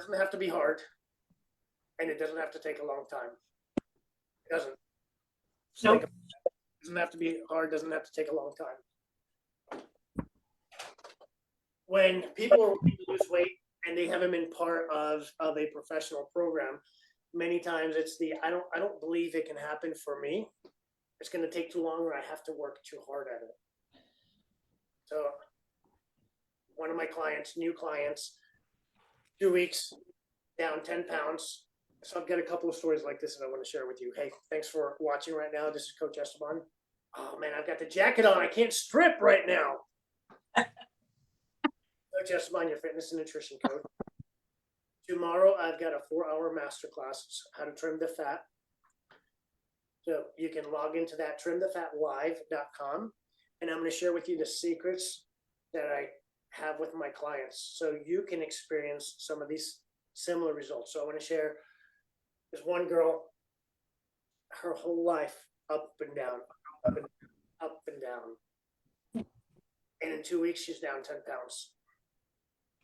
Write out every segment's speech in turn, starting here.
doesn't have to be hard, and it doesn't have to take a long time. It doesn't. Nope. It doesn't have to be hard, doesn't have to take a long time. When people are wanting to lose weight and they haven't been part of a professional program, many times it's I don't believe it can happen for me. It's going to take too long, or I have to work too hard at it. So one of my clients, new clients, 2 weeks, down 10 pounds. So I've got a couple of stories like this that I want to share with you. Hey, thanks for watching right now. This is Coach Esteban. Oh man, I've got the jacket on. I can't strip right now. Coach Esteban, your fitness and nutrition coach. Tomorrow, I've got a 4-hour masterclass, how to trim the fat. So you can log into that, trimthefatlive.com. And I'm going to share with you the secrets that I have with my clients so you can experience some of these similar results. So I want to share this one girl, her whole life up and down, up and down. And in 2 weeks, she's down 10 pounds.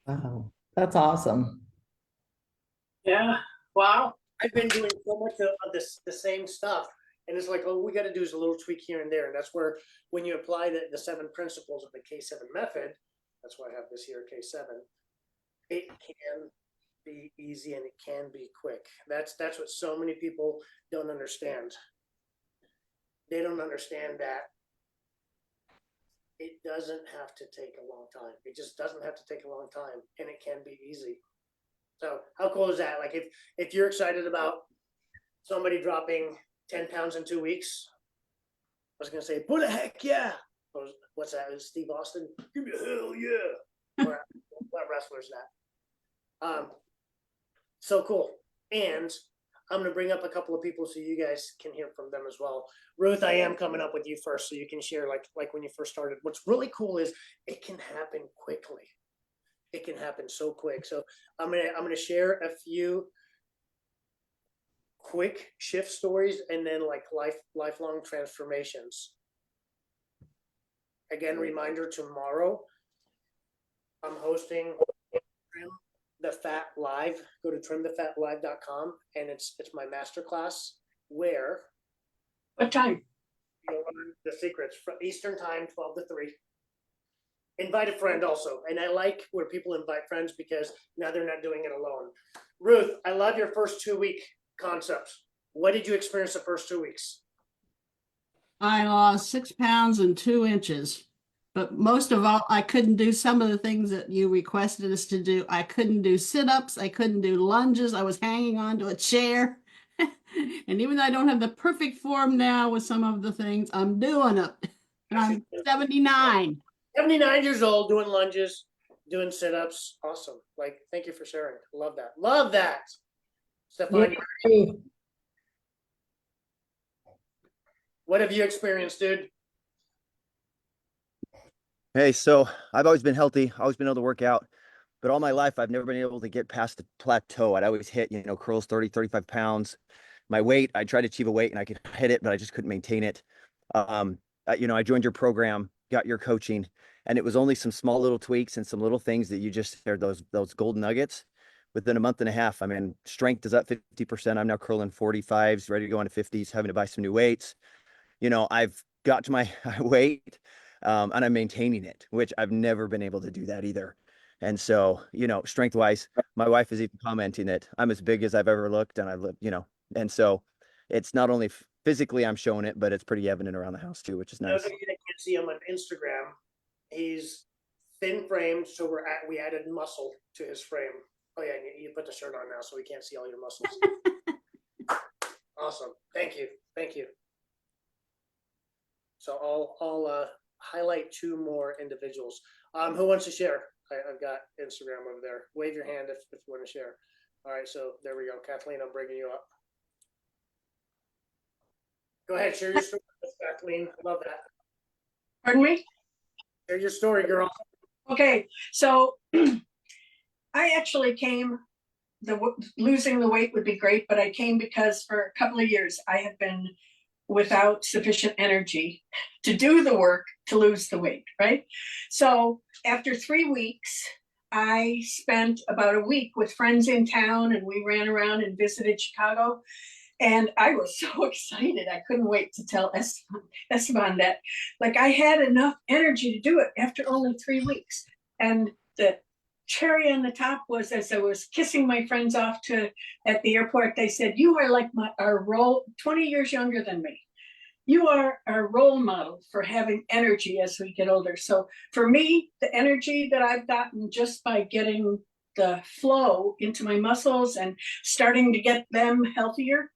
Wow, that's awesome. Yeah. Wow. I've been doing so much of the same stuff. And it's like, all we got to do is a little tweak here and there. And that's where, when you apply the 7 principles of the K7 method, that's why I have this here, K7, it can be easy and it can be quick. That's what so many people don't understand. They don't understand that it doesn't have to take a long time. It just doesn't have to take a long time, and it can be easy. So how cool is that? Like if you're excited about somebody dropping 10 pounds in 2 weeks, I was going to say, put a heck yeah. What's that? Is Steve Austin? Give me a hell yeah. What wrestler's that? So cool. And I'm going to bring up a couple of people so you guys can hear from them as well. Ruth, I am coming up with you first so you can share like when you first started. What's really cool is it can happen quickly. It can happen so quick. So I'm gonna share a few quick shift stories and then like lifelong transformations. Again, reminder, tomorrow I'm hosting the Fat Live. Go to trimthefatlive.com and it's my masterclass where What time? you'll learn the secrets from Eastern time, 12 to 3. Invite a friend also. And I like where people invite friends because now they're not doing it alone. Ruth, I love your first 2-week concepts. What did you experience the first 2 weeks? I lost 6 pounds and 2 inches. But most of all, I couldn't do some of the things that you requested us to do. I couldn't do sit-ups. I couldn't do lunges. I was hanging on to a chair. And even though I don't have the perfect form now with some of the things, I'm doing it. And I'm 79. 79 years old, doing lunges, doing sit-ups. Awesome. Like, thank you for sharing. Love that. Love that. Stefan, Yay. what have you experienced, dude? Hey, so I've always been healthy, always been able to work out, but all my life I've never been able to get past the plateau. I'd always hit, curls 30, 35 pounds. My weight, I tried to achieve a weight and I could hit it, but I just couldn't maintain it. I joined your program, got your coaching, and it was only some small little tweaks and some little things that you just shared, those gold nuggets. Within a month and a half, I mean, strength is up 50%. I'm now curling 45s, ready to go into 50s, having to buy some new weights. I've got to my weight, and I'm maintaining it, which I've never been able to do that either. And so, strength wise, my wife is even commenting that I'm as big as I've ever looked, and I look, and so it's not only physically I'm showing it, but it's pretty evident around the house too, which is nice. Those of you that can't see him on Instagram, he's thin framed, so we added muscle to his frame. Oh yeah, you put the shirt on now, so we can't see all your muscles. Awesome, thank you. So I'll highlight 2 more individuals. Who wants to share? I've got Instagram over there. Wave your hand if you want to share. All right, so there we go. Kathleen, I'm bringing you up. Go ahead, share your story, Kathleen. Love that. Pardon me? Share your story, girl. Okay, so I actually came, losing the weight would be great, but I came because for a couple of years I had been without sufficient energy to do the work to lose the weight, right? So after 3 weeks, I spent about a week with friends in town and we ran around and visited Chicago. And I was so excited. I couldn't wait to tell Esteban that like I had enough energy to do it after only 3 weeks. And the cherry on the top was as I was kissing my friends off to at the airport, they said, "You are like our role, 20 years younger than me. You are our role model for having energy as we get older." So for me, the energy that I've gotten just by getting the flow into my muscles and starting to get them healthier,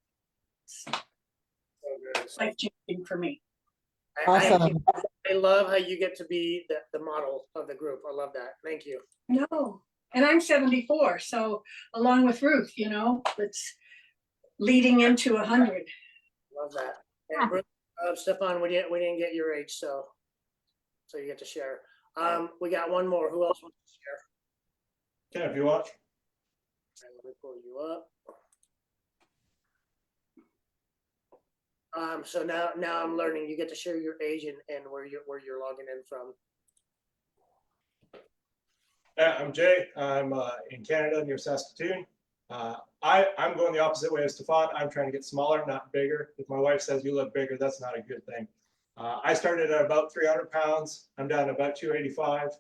So good. life changing for me. Awesome. I love how you get to be the model of the group. I love that. Thank you. No, and I'm 74, so along with Ruth, you know, it's leading into 100. Love that. And Bruce, Stefan, we didn't get your age, so you get to share. We got one more. Who else wants to share? Yeah, if you want. And let me pull you up. So now I'm learning. You get to share your age and where you're logging in from. I'm Jay. I'm in Canada near Saskatoon. I'm going the opposite way as Stefan. I'm trying to get smaller, not bigger. If my wife says you look bigger, that's not a good thing. I started at about 300 pounds. I'm down to about 285.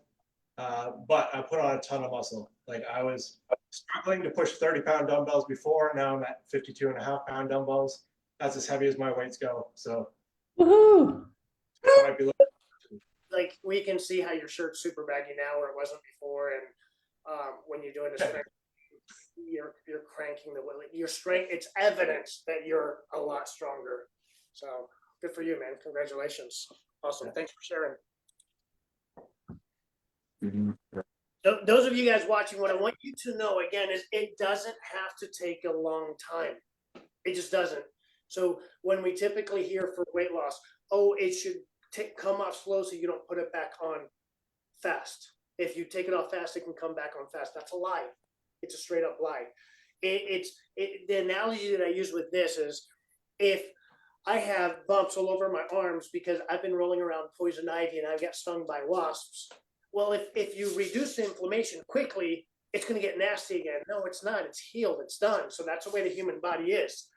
But I put on a ton of muscle. Like I was struggling to push 30-pound dumbbells before. Now I'm at 52.5-pound dumbbells. That's as heavy as my weights go. So Woohoo. I might be looking. Like we can see how your shirt's super baggy now, where it wasn't before, and when you're doing this, you're cranking the weight. Your strength. It's evidence that you're a lot stronger. So good for you, man. Congratulations. Awesome. Thanks for sharing. Those of you guys watching, what I want you to know again is it doesn't have to take a long time. It just doesn't. So when we typically hear for weight loss, oh, it should come off slow so you don't put it back on fast. If you take it off fast, it can come back on fast. That's a lie. It's a straight up lie. The analogy that I use with this is if I have bumps all over my arms because I've been rolling around poison ivy and I got stung by wasps. Well, if you reduce the inflammation quickly, it's going to get nasty again. No, it's not. It's healed. It's done. So that's the way the human body is.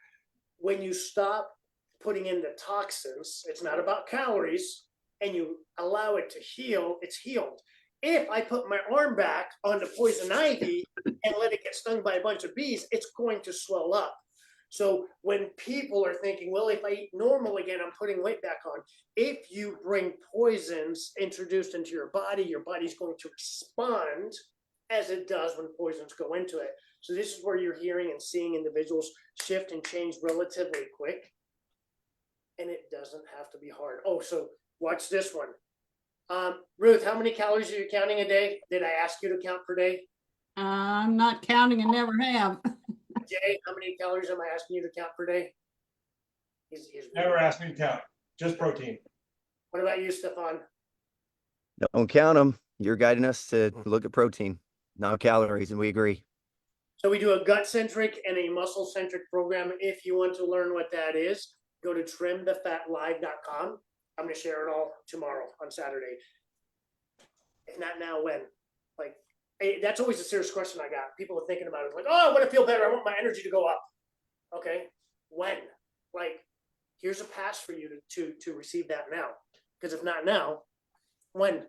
When you stop putting in the toxins, it's not about calories, and you allow it to heal, it's healed. If I put my arm back on the poison ivy and let it get stung by a bunch of bees, it's going to swell up. So when people are thinking, well, if I eat normal again, I'm putting weight back on. If you bring poisons introduced into your body's going to respond as it does when poisons go into it. So this is where you're hearing and seeing individuals shift and change relatively quick. And it doesn't have to be hard. Oh, so watch this one. Ruth, how many calories are you counting a day? Did I ask you to count per day? I'm not counting and never have. Jay, how many calories am I asking you to count per day? He's Never asked me to count, just protein. What about you, Stefan? Don't count them. You're guiding us to look at protein, not calories, and we agree. So we do a gut-centric and a muscle-centric program. If you want to learn what that is, go to trimthefatlive.com. I'm going to share it all tomorrow on Saturday. If not now, when? Like, that's always a serious question I got. People are thinking about it. Like, oh, I want to feel better. I want my energy to go up. Okay, when? Like, here's a pass for you to receive that now. Because if not now, when?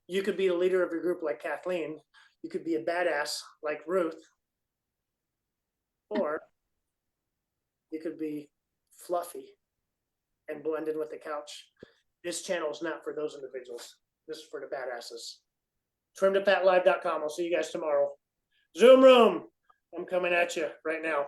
You could be a leader of your group like Kathleen. You could be a badass like Ruth. Or you could be fluffy and blend in with the couch. This channel is not for those individuals. This is for the badasses. Trimthefatlive.com. I'll see you guys tomorrow. Zoom room. I'm coming at you right now.